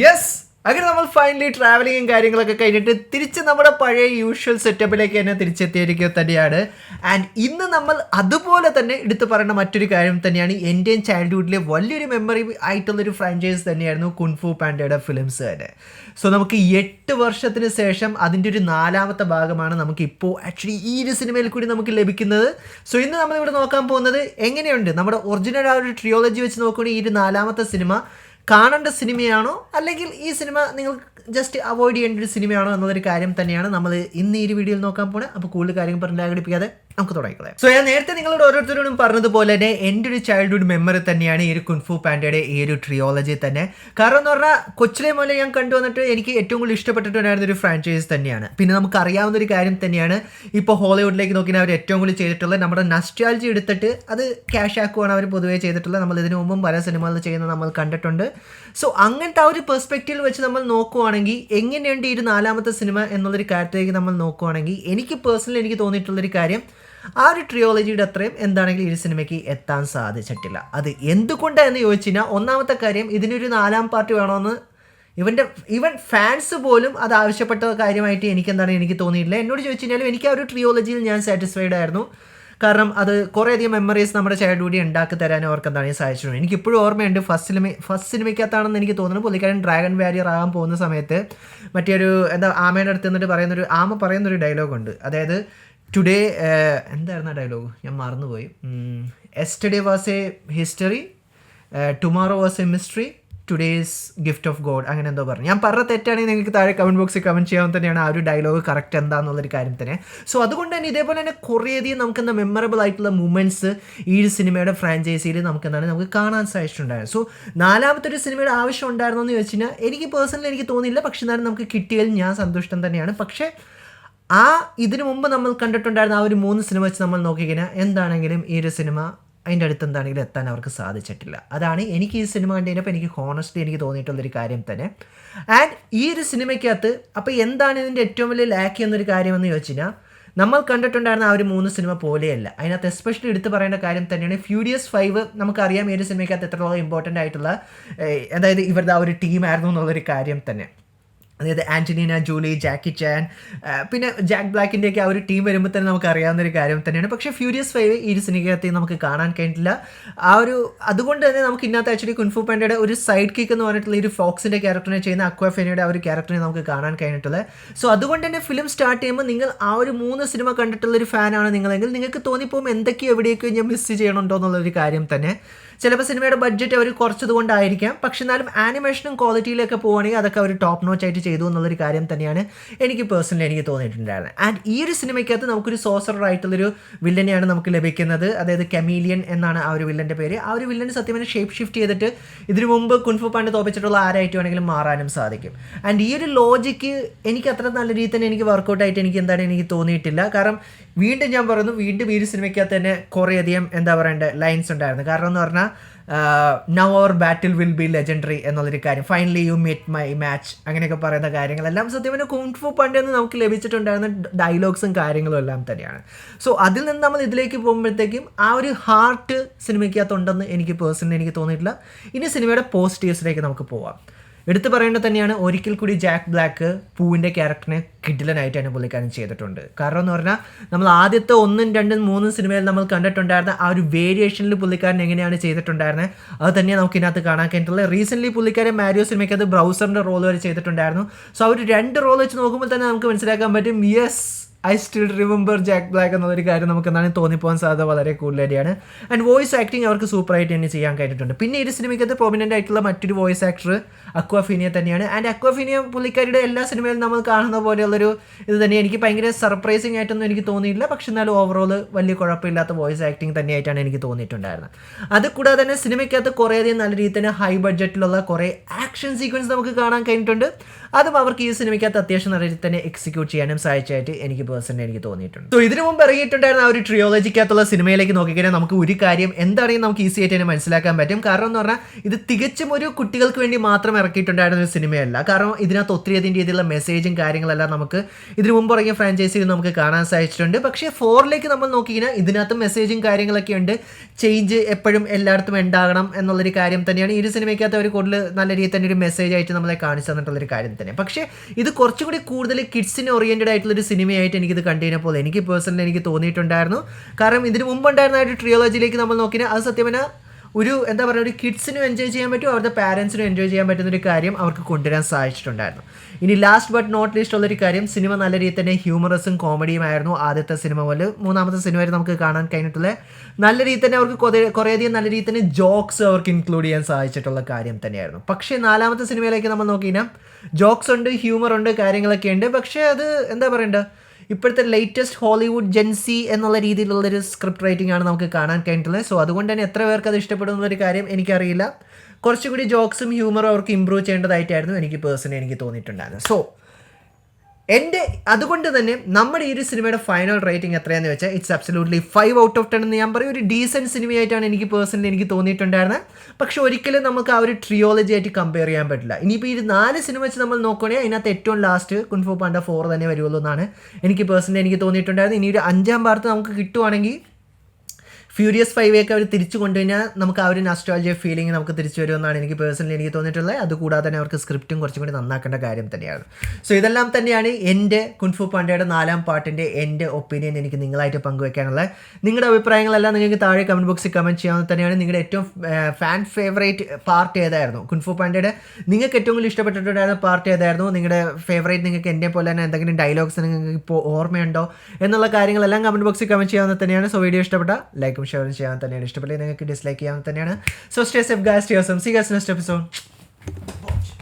Yes, അങ്ങനെ നമ്മൾ finally ട്രാവലിങ്ങും കാര്യങ്ങളൊക്കെ കഴിഞ്ഞിട്ട് തിരിച്ച് നമ്മുടെ പഴയ യൂഷ്വൽ സെറ്റപ്പിലേക്ക് തന്നെ തിരിച്ചെത്തിയിരിക്കുക തന്നെയാണ്. ആൻഡ് ഇന്ന് നമ്മൾ അതുപോലെ തന്നെ എടുത്തു പറയുന്ന മറ്റൊരു കാര്യം തന്നെയാണ്, എൻ്റെയും ചൈൽഡ്ഹുഡിലെ വലിയൊരു മെമ്മറി ആയിട്ടുള്ളൊരു ഫ്രാഞ്ചൈസ് തന്നെയായിരുന്നു കുൻഫു പാൻഡയുടെ ഫിലിംസ് തന്നെ. സോ നമുക്ക് 8 വർഷത്തിന് ശേഷം അതിൻ്റെ ഒരു 4ാമത്തെ ഭാഗമാണ് നമുക്കിപ്പോൾ ആക്ച്വലി ഈ ഒരു സിനിമയിൽ കൂടി നമുക്ക് ലഭിക്കുന്നത്. സോ ഇന്ന് നമ്മളിവിടെ നോക്കാൻ പോകുന്നത് എങ്ങനെയുണ്ട് നമ്മുടെ ഒറിജിനൽ ആ ഒരു ട്രിയോളജി വെച്ച് നോക്കുകയാണെങ്കിൽ ഈ ഒരു 4ാമത്തെ സിനിമ കാണേണ്ട സിനിമയാണോ അല്ലെങ്കിൽ ഈ സിനിമ നിങ്ങൾ ജസ്റ്റ് അവോയ്ഡ് ചെയ്യേണ്ട ഒരു സിനിമയാണോ എന്നതൊരു കാര്യം തന്നെയാണ് നമ്മൾ ഇന്ന് ഈ വീഡിയോയിൽ നോക്കാൻ പോകുന്നത്. അപ്പോൾ കൂടുതൽ കാര്യം പറഞ്ഞ് ആഘടിപ്പിക്കാതെ നമുക്ക് തുടങ്ങിക്കളയാം. സോ ഞാൻ നേരത്തെ നിങ്ങളോട് ഓരോരുത്തരോടും പറഞ്ഞതുപോലെ തന്നെ എൻ്റെ ഒരു ചൈൽഡ്ഹുഡ് മെമ്മറി തന്നെയാണ് ഈ ഒരു കുൻഫു പാൻഡയുടെ ഈ ഒരു ട്രിയോളജി തന്നെ. കാരണം എന്ന് പറഞ്ഞാൽ കൊച്ചിലെ മുതലേ ഞാൻ കണ്ടുവന്നിട്ട് എനിക്ക് ഏറ്റവും കൂടുതൽ ഇഷ്ടപ്പെട്ടിട്ടുണ്ടായിരുന്ന ഒരു ഫ്രാഞ്ചൈസ് തന്നെയാണ്. പിന്നെ നമുക്ക് അറിയാവുന്ന ഒരു കാര്യം തന്നെയാണ്, ഇപ്പോൾ ഹോളിവുഡിലേക്ക് നോക്കിയാൽ അവർ ഏറ്റവും കൂടുതൽ ചെയ്തിട്ടുള്ളത് നമ്മുടെ നൊസ്റ്റാൾജി എടുത്തിട്ട് അത് ക്യാഷ് ആക്കുവാണ് അവർ പൊതുവേ ചെയ്തിട്ടുള്ളത്. നമ്മൾ ഇതിനു മുമ്പും പല സിനിമകൾ ചെയ്യുന്നത് നമ്മൾ കണ്ടിട്ടുണ്ട്. സോ അങ്ങനത്തെ ആ ഒരു പെർസ്പെക്റ്റീവിൽ വെച്ച് നമ്മൾ നോക്കുവാണെങ്കിൽ എങ്ങനെയുണ്ട് ഈ ഒരു 4ാമത്തെ സിനിമ എന്നുള്ളൊരു കാര്യത്തിലേക്ക് നമ്മൾ നോക്കുവാണെങ്കിൽ എനിക്ക് പേഴ്സണലി എനിക്ക് തോന്നിയിട്ടുള്ളൊരു കാര്യം, ആ ഒരു ട്രിയോളജിയുടെ അത്രയും എന്താണെങ്കിലും ഈ സിനിമയ്ക്ക് എത്താൻ സാധിച്ചിട്ടില്ല. അത് എന്തുകൊണ്ടാണെന്ന് ചോദിച്ചു കഴിഞ്ഞാൽ, ഒന്നാമത്തെ കാര്യം ഇതിനൊരു 4ാം പാർട്ട് വേണമെന്ന് ഈവൻ ഫാൻസ് പോലും അത് ആവശ്യപ്പെട്ട കാര്യമായിട്ട് എനിക്ക് തോന്നിയിട്ടില്ല. എന്നോട് ചോദിച്ചു കഴിഞ്ഞാലും എനിക്ക് ആ ഒരു ട്രിയോളജിയിൽ ഞാൻ സാറ്റിസ്ഫൈഡ് ആയിരുന്നു. കാരണം അത് കുറേയധികം മെമ്മറീസ് നമ്മുടെ ചൈൽഡ്ഹുഡിൽ ഉണ്ടാക്കി തരാനും അവർക്ക് എന്താണ് സാധിച്ചിട്ടുണ്ട്. എനിക്കിപ്പോഴും ഓർമ്മയുണ്ട്, ഫസ്റ്റ് സിനിമയ്ക്കകത്താണെന്ന് എനിക്ക് തോന്നുന്നു പുള്ളിക്കാരൻ ഡ്രാഗൺ വാരിയർ ആകാൻ പോകുന്ന സമയത്ത് മറ്റൊരു ആമയുടെ അടുത്ത് നിന്നിട്ട് ആമ പറയുന്നൊരു ഡയലോഗുണ്ട്. അതായത് ടുഡേ എന്തായിരുന്നു ആ ഡയലോഗ്, ഞാൻ മറന്നുപോയി. Yesterday was A history, tomorrow was A mystery, today's gift of God, അങ്ങനെ എന്തോ പറഞ്ഞു. ഞാൻ പറഞ്ഞ തെറ്റാണെങ്കിൽ നിങ്ങൾക്ക് താഴെ കമൻറ്റ് ബോക്സിൽ കമൻറ്റ് ചെയ്യാൻ തന്നെയാണ് ആ ഒരു ഡയലോഗ് കറക്റ്റ് എന്താണെന്നുള്ളൊരു കാര്യം തന്നെ. സോ അതുകൊണ്ട് തന്നെ ഇതേപോലെ തന്നെ കുറേയധികം നമുക്കെന്താ മെമ്മറബിൾ ആയിട്ടുള്ള മൂമെൻറ്റ്സ് ഈ ഒരു സിനിമയുടെ ഫ്രാഞ്ചൈസിയിൽ നമുക്ക് കാണാൻ സാധിച്ചിട്ടുണ്ടായിരുന്നു. സോ 4ാമത്തെ ഒരു സിനിമയുടെ ആവശ്യം ഉണ്ടായിരുന്നോ എന്ന് ചോദിച്ചു കഴിഞ്ഞാൽ എനിക്ക് പേഴ്സണലി എനിക്ക് തോന്നിയില്ല. പക്ഷേ എന്നാലും നമുക്ക് കിട്ടിയതിൽ ഞാൻ സന്തുഷ്ടം തന്നെയാണ്. പക്ഷേ ഇതിനു മുമ്പ് നമ്മൾ കണ്ടിട്ടുണ്ടായിരുന്ന ആ ഒരു 3 സിനിമ വെച്ച് നമ്മൾ നോക്കിക്കഴിഞ്ഞാൽ എന്താണെങ്കിലും ഈ ഒരു സിനിമ അതിൻ്റെ അടുത്ത് എന്താണെങ്കിലും എത്താൻ അവർക്ക് സാധിച്ചിട്ടില്ല. അതാണ് എനിക്ക് ഈ സിനിമ കണ്ടതിനപ്പോൾ എനിക്ക് ഹോണസ്റ്റ്ലി എനിക്ക് തോന്നിയിട്ടുള്ളൊരു കാര്യം തന്നെ. ആൻഡ് ഈ ഒരു സിനിമയ്ക്കകത്ത് അപ്പോൾ എന്താണ് ഇതിൻ്റെ ഏറ്റവും വലിയ ലാക്ക് എന്നൊരു കാര്യമെന്ന് ചോദിച്ചു കഴിഞ്ഞാൽ, നമ്മൾ കണ്ടിട്ടുണ്ടായിരുന്ന ആ ഒരു 3 സിനിമ പോലെയല്ല. അതിനകത്ത് എസ്പെഷ്യലി എടുത്ത് പറയേണ്ട കാര്യം തന്നെയാണ് ഫ്യൂരിയസ് 5. നമുക്കറിയാം ഈ ഒരു സിനിമയ്ക്കകത്ത് എത്രത്തോളം ഇമ്പോർട്ടൻ്റ് ആയിട്ടുള്ള അതായത് ഇവരുടെ ആ ഒരു ടീമായിരുന്നു എന്നുള്ളൊരു കാര്യം തന്നെ. അതായത് ആൻ്റലീന ജോളി, ജാക്കി ചാൻ, പിന്നെ ജാക്ക് ബ്ലാക്കിൻ്റെയൊക്കെ ആ ഒരു ടീം വരുമ്പോൾ തന്നെ നമുക്ക് അറിയാവുന്നൊരു കാര്യം തന്നെയാണ്. പക്ഷേ ഫ്യൂരിയസ് 5 ഈ ഒരു സിനിമയ്ക്കകത്ത് നമുക്ക് കാണാൻ കഴിഞ്ഞിട്ടില്ല. അതുകൊണ്ട് തന്നെ നമുക്ക് ഇന്നത്തെ ആക്ച്വലി കുൻഫു പാൻഡയുടെ ഒരു സൈഡ് കിക്ക് എന്ന് പറഞ്ഞിട്ടുള്ള ഒരു ഫോക്സിൻ്റെ ക്യാരക്ടറിനെ ചെയ്യുന്ന അക്വാഫേനയുടെ ആ ഒരു ക്യാരക്ടറിനെ നമുക്ക് കാണാൻ കഴിഞ്ഞിട്ടുള്ളത്. സോ അതുകൊണ്ട് തന്നെ ഫിലിം സ്റ്റാർട്ട് ചെയ്യുമ്പോൾ നിങ്ങൾ ആ ഒരു 3 സിനിമ കണ്ടിട്ടുള്ളൊരു ഫാനാണ് നിങ്ങളെങ്കിൽ നിങ്ങൾക്ക് തോന്നിപ്പോകും എന്തൊക്കെയോ എവിടെയൊക്കെയോ ഞാൻ മിസ് ചെയ്യണുണ്ടോ എന്നുള്ളൊരു കാര്യം തന്നെ. ചിലപ്പോൾ സിനിമയുടെ ബഡ്ജറ്റ് അവർ കുറച്ചതുകൊണ്ടായിരിക്കാം. പക്ഷെ എന്നാലും ആനിമേഷനും ക്വാളിറ്റിയിലൊക്കെ പോവുകയാണെങ്കിൽ അതൊക്കെ അവർ ടോപ്പ് നോച്ച് ആയിട്ട് ചെയ്തു എന്നുള്ളൊരു കാര്യം തന്നെയാണ് എനിക്ക് പേഴ്സണലി എനിക്ക് തോന്നിയിട്ടുണ്ടായിരുന്നത്. ആൻഡ് ഈ ഒരു സിനിമയ്ക്കകത്ത് നമുക്കൊരു സോസറർ ആയിട്ടുള്ളൊരു വില്ലനെയാണ് നമുക്ക് ലഭിക്കുന്നത്. അതായത് കമീലിയൻ എന്നാണ് ആ ഒരു വില്ലൻ്റെ പേര്. ആ ഒരു വില്ലന് സത്യം പറഞ്ഞാൽ ഷേപ്പ് ഷിഫ്റ്റ് ചെയ്തിട്ട് ഇതിനു മുമ്പ് കുൻഫു പാൻഡ് തോപ്പിച്ചിട്ടുള്ള ആരായിട്ട് വേണമെങ്കിലും മാറാനും സാധിക്കും. ആൻഡ് ഈ ഒരു ലോജിക്ക് എനിക്ക് അത്ര നല്ല രീതിയിൽ തന്നെ എനിക്ക് വർക്കൗട്ടായിട്ട് എനിക്ക് തോന്നിയിട്ടില്ല. കാരണം വീണ്ടും ഞാൻ പറയുന്നു, വീണ്ടും ഈ ഒരു സിനിമയ്ക്കകത്ത് തന്നെ കുറേയധികം ലൈൻസ് ഉണ്ടായിരുന്നു. കാരണം എന്ന് പറഞ്ഞാൽ now our battle will be legendary എന്നുള്ളൊരു കാര്യം, finally you meet my match, അങ്ങനെയൊക്കെ പറയുന്ന കാര്യങ്ങളെല്ലാം സത്യം പറഞ്ഞാൽ കുൻഫു പാൻഡ് എന്ന് നമുക്ക് ലഭിച്ചിട്ടുണ്ടായിരുന്ന ഡയലോഗ്സും കാര്യങ്ങളും എല്ലാം തന്നെയാണ്. സോ അതിൽ നിന്ന് നമ്മൾ ഇതിലേക്ക് പോകുമ്പോഴത്തേക്കും ആ ഒരു ഹാർട്ട് സിനിമയ്ക്കകത്തുണ്ടെന്ന് എനിക്ക് പേഴ്സണലി എനിക്ക് തോന്നിയിട്ടില്ല. ഇനി സിനിമയുടെ പോസിറ്റീവ്സിലേക്ക് നമുക്ക് പോവാം. എടുത്തു പറയേണ്ടത് തന്നെയാണ്, ഒരിക്കൽ കൂടി ജാക്ക് ബ്ലാക്ക് പൂവിൻ്റെ ക്യാരക്ടറിനെ കിഡിലനായിട്ടാണ് പുള്ളിക്കാരൻ ചെയ്തിട്ടുണ്ട്. കാരണം എന്ന് പറഞ്ഞാൽ നമ്മൾ ആദ്യത്തെ 1, 2, 3 സിനിമയിൽ നമ്മൾ കണ്ടിട്ടുണ്ടായിരുന്ന ആ ഒരു വേരിയേഷനിൽ പുള്ളിക്കാരൻ എങ്ങനെയാണ് ചെയ്തിട്ടുണ്ടായിരുന്നത് അത് തന്നെയാണ് നമുക്ക് ഇതിനകത്ത് കാണാൻ കഴിഞ്ഞിട്ടുള്ളത്. റീസെൻ്റ്ലി പുള്ളിക്കാരൻ മാരിയോ സിനിമയ്ക്ക് അത് ബ്രൗസറിൻ്റെ റോൾ വരെ ചെയ്തിട്ടുണ്ടായിരുന്നു. സോ ആ ഒരു 2 റോൾ വെച്ച് നോക്കുമ്പോൾ തന്നെ നമുക്ക് മനസ്സിലാക്കാൻ പറ്റും, yes I still remember Jack black എന്നുള്ളൊരു കാര്യം നമുക്ക് എന്താണ് തോന്നിപ്പോകാൻ സാധ്യത വളരെ കൂടുതലാണ്. ആൻഡ് വോയിസ് ആക്ടിങ് അവർക്ക് സൂപ്പറായിട്ട് തന്നെ ചെയ്യാൻ കഴിഞ്ഞിട്ടുണ്ട്. പിന്നെ ഈ സിനിമയ്ക്കകത്ത് പ്രൊമിനൻ്റ് ആയിട്ടുള്ള മറ്റൊരു വോയിസ് ആക്ടർ അക്വാഫീനിയ തന്നെയാണ്. ആൻഡ് അക്വാഫീനിയ പുള്ളിക്കാരുടെ എല്ലാ സിനിമയിലും നമ്മൾ കാണുന്ന പോലെയുള്ളൊരു ഇത് തന്നെ എനിക്ക് ഭയങ്കര സർപ്രൈസിങ് ആയിട്ടൊന്നും എനിക്ക് തോന്നിയില്ല. പക്ഷെ എന്നാലും ഓവറോൾ വലിയ കുഴപ്പമില്ലാത്ത വോയിസ് ആക്ടിങ് തന്നെയായിട്ടാണ് എനിക്ക് തോന്നിയിട്ടുണ്ടായിരുന്നത്. അത് കൂടാതെ തന്നെ സിനിമയ്ക്കകത്ത് കുറേയധികം നല്ല രീതിയിൽ തന്നെ ഹൈ ബഡ്ജറ്റിലുള്ള കുറേ ആക്ഷൻ സീക്വൻസ് നമുക്ക് കാണാൻ കഴിഞ്ഞിട്ടുണ്ട്. അതും അവർക്ക് ഈ സിനിമയ്ക്കകത്ത് അത്യാവശ്യം നല്ല രീതിയിൽ തന്നെ എക്സിക്യൂട്ട് ചെയ്യാനും സാധിച്ചായിട്ട് എനിക്ക് പേഴ്സണലി എനിക്ക് തോന്നിയിട്ടുണ്ട്. സോ ഇതിനു മുമ്പ് ഇറങ്ങിയിട്ടുണ്ടായിരുന്ന ആ ഒരു ട്രിയോളജിക്കകത്തുള്ള സിനിമയിലേക്ക് നോക്കിക്കഴിഞ്ഞാൽ നമുക്ക് ഒരു കാര്യം എന്താണെങ്കിലും നമുക്ക് ഈസി ആയിട്ട് തന്നെ മനസ്സിലാക്കാൻ പറ്റും. കാരണം എന്ന് പറഞ്ഞാൽ ഇത് തികച്ചും ഒരു കുട്ടികൾക്ക് വേണ്ടി മാത്രം ഇറക്കിയിട്ടുണ്ടായിരുന്ന ഒരു സിനിമയല്ല. കാരണം ഇതിനകത്ത് ഒത്തിരിയധികം രീതിയിലുള്ള മെസ്സേജും കാര്യങ്ങളെല്ലാം നമുക്ക് ഇതിനു മുമ്പ് ഇറങ്ങിയ ഫ്രാഞ്ചൈസിയിൽ നമുക്ക് കാണാൻ സാധിച്ചിട്ടുണ്ട്. പക്ഷേ 4ലേക്ക് നമ്മൾ നോക്കിക്കഴിഞ്ഞാൽ ഇതിനകത്ത് മെസ്സേജും കാര്യങ്ങളൊക്കെ ഉണ്ട്. ചേഞ്ച് എപ്പോഴും എല്ലായിടത്തും ഉണ്ടാകണം എന്നുള്ളൊരു കാര്യം തന്നെയാണ് ഈ ഒരു സിനിമയ്ക്കകത്ത് അവർ കൂടുതൽ നല്ല രീതിയിൽ തന്നെ ഒരു മെസ്സേജ് ആയിട്ട് നമ്മളെ കാണിച്ചു തന്നിട്ടുള്ളൊരു കാര്യം തന്നെ. പക്ഷേ ഇത് കുറച്ചുകൂടി കൂടുതൽ കിഡ്സിന് ഓറിയൻറ്റഡ് ആയിട്ടുള്ളൊരു സിനിമയായിട്ട് എനിക്കിത് കണ്ടു കഴിഞ്ഞപ്പോൾ എനിക്ക് പേഴ്സണലി എനിക്ക് തോന്നിയിട്ടുണ്ടായിരുന്നു. കാരണം ഇതിന് മുമ്പുണ്ടായിരുന്ന ഒരു ട്രിയോളജിയിലേക്ക് നമ്മൾ നോക്കിയാൽ അത് സത്യം പറഞ്ഞാൽ ഒരു എന്താ പറയുക ഒരു കിഡ്സിനും എൻജോയ് ചെയ്യാൻ പറ്റും, അവരുടെ പാരൻസിനും എൻജോയ് ചെയ്യാൻ പറ്റുന്നൊരു കാര്യം അവർക്ക് കൊണ്ടുവരാൻ സാധിച്ചിട്ടുണ്ടായിരുന്നു. ഇനി ലാസ്റ്റ് ബട്ട് നോട്ട് ലീസ്റ്റ് ഉള്ളൊരു കാര്യം, സിനിമ നല്ല രീതിയിൽ തന്നെ ഹ്യൂമറസും കോമഡിയുമായിരുന്നു. ആദ്യത്തെ സിനിമ പോലെ മൂന്നാമത്തെ സിനിമ വരെ നമുക്ക് കാണാൻ കഴിഞ്ഞിട്ടുള്ള നല്ല രീതിയിൽ തന്നെ അവർക്ക് കുറേയധികം നല്ല രീതിയിൽ തന്നെ ജോക്സ് അവർക്ക് ഇൻക്ലൂഡ് ചെയ്യാൻ സാധിച്ചിട്ടുള്ള കാര്യം തന്നെയായിരുന്നു. പക്ഷേ 4ാമത്തെ സിനിമയിലേക്ക് നമ്മൾ നോക്കിയാൽ ജോക്സ് ഉണ്ട്, ഹ്യൂമർ ഉണ്ട്, കാര്യങ്ങളൊക്കെ ഉണ്ട്. പക്ഷേ അത് എന്താ പറയണ്ടത്, ഇപ്പോഴത്തെ ലേറ്റസ്റ്റ് ഹോളിവുഡ് ജെൻസി എന്നുള്ള രീതിയിലുള്ളൊരു സ്ക്രിപ്റ്റ് റൈറ്റിംഗ് ആണ് നമുക്ക് കാണാൻ കഴിഞ്ഞിട്ടുള്ളത്. സോ അതുകൊണ്ട് തന്നെ എത്ര പേർക്ക് അത് ഇഷ്ടപ്പെടുന്നൊരു കാര്യം എനിക്കറിയില്ല. കുറച്ചുകൂടി ജോക്സും ഹ്യൂമറും അവർക്ക് ഇമ്പ്രൂവ് ചെയ്യേണ്ടതായിട്ടായിരുന്നു എനിക്ക് പേഴ്സണലി എനിക്ക് തോന്നിയിട്ടുണ്ടായിരുന്നു. സോ അതുകൊണ്ട് തന്നെ നമ്മുടെ ഈ ഒരു സിനിമയുടെ ഫൈനൽ റേറ്റിംഗ് എത്രയാണെന്ന് വെച്ചാൽ ഇറ്റ്സ് അബ്സല്യൂട്ട്ലി 5 ഔട്ട് ഓഫ് 10 എന്ന് ഞാൻ പറയും. ഒരു ഡീസൻറ്റ് സിനിമയായിട്ടാണ് എനിക്ക് പേഴ്സണലി എനിക്ക് തോന്നിയിട്ടുണ്ടായിരുന്നത്. പക്ഷെ ഒരിക്കലും നമുക്ക് ആ ഒരു ട്രിയോളജി ആയിട്ട് കമ്പയർ ചെയ്യാൻ പറ്റില്ല. ഇനിയിപ്പോൾ ഈ 4 സിനിമ വെച്ച് നമ്മൾ നോക്കുകയാണെങ്കിൽ അതിനകത്ത് ഏറ്റവും ലാസ്റ്റ് കുൻഫു പാണ്ട 4 തന്നെ വരുള്ളൂ എന്നാണ് എനിക്ക് പേഴ്സണലി എനിക്ക് തോന്നിയിട്ടുണ്ടായിരുന്നത്. ഇനി ഒരു 5ാം പാർട്ട് നമുക്ക് കിട്ടുവാണെങ്കിൽ ഫ്യൂരിയസ് 5 അവർ തിരിച്ചു കൊണ്ടുകഴിഞ്ഞാൽ നമുക്ക് ആ ഒരു നൊസ്റ്റാൾജിയ ഫീലിംഗ് നമുക്ക് തിരിച്ചു വരുമെന്നാണ് എനിക്ക് പേഴ്സണലി എനിക്ക് തോന്നിയിട്ടുള്ളത്. അതുകൂടാതെ തന്നെ അവർക്ക് സ്ക്രിപ്റ്റും കുറച്ചും കൂടി നന്നാക്കേണ്ട കാര്യം തന്നെയാണ്. സോ ഇതെല്ലാം തന്നെയാണ് എൻ്റെ കുൻഫു പാണ്ടയുടെ 4ാം പാർട്ടിൻ്റെ എൻ്റെ ഒപ്പീനിയൻ എനിക്ക് നിങ്ങളായിട്ട് പങ്കുവയ്ക്കാനുള്ളത്. നിങ്ങളുടെ അഭിപ്രായങ്ങളെല്ലാം നിങ്ങൾക്ക് താഴെ കമൻറ്റ് ബോക്സിൽ കമൻറ്റ് ചെയ്യാവുന്ന തന്നെയാണ്. നിങ്ങളുടെ ഏറ്റവും ഫാൻ ഫേവറേറ്റ് പാർട്ട് ഏതായിരുന്നു കുൻഫു പാണ്ടയുടെ? നിങ്ങൾക്ക് ഏറ്റവും കൂടുതൽ ഇഷ്ടപ്പെട്ടിട്ടുണ്ടായിരുന്ന പാർട്ട് ഏതായിരുന്നു? നിങ്ങളുടെ ഫേവറേറ്റ് നിങ്ങൾക്ക് എൻ്റെ പോലെ തന്നെ എന്തെങ്കിലും ഡയലോഗ്സ് നിങ്ങൾക്ക് ഇപ്പോൾ ഓർമ്മയുണ്ടോ എന്നുള്ള കാര്യങ്ങളെല്ലാം കമൻറ്റ് ബോക്സിൽ കമൻറ്റ് ചെയ്യാവുന്ന തന്നെയാണ്. സോ വീഡിയോ ഇഷ്ടപ്പെട്ട ലൈക്കും ഷെയർ ചെയ്യാൻ തന്നെയാണ്, ഇഷ്ടപ്പെട്ടില്ലെങ്കിൽ നിങ്ങൾക്ക് ഡിസ്ലൈക്ക് ചെയ്യാൻ തന്നെയാണ്. So stay safe guys, see you guys next episode.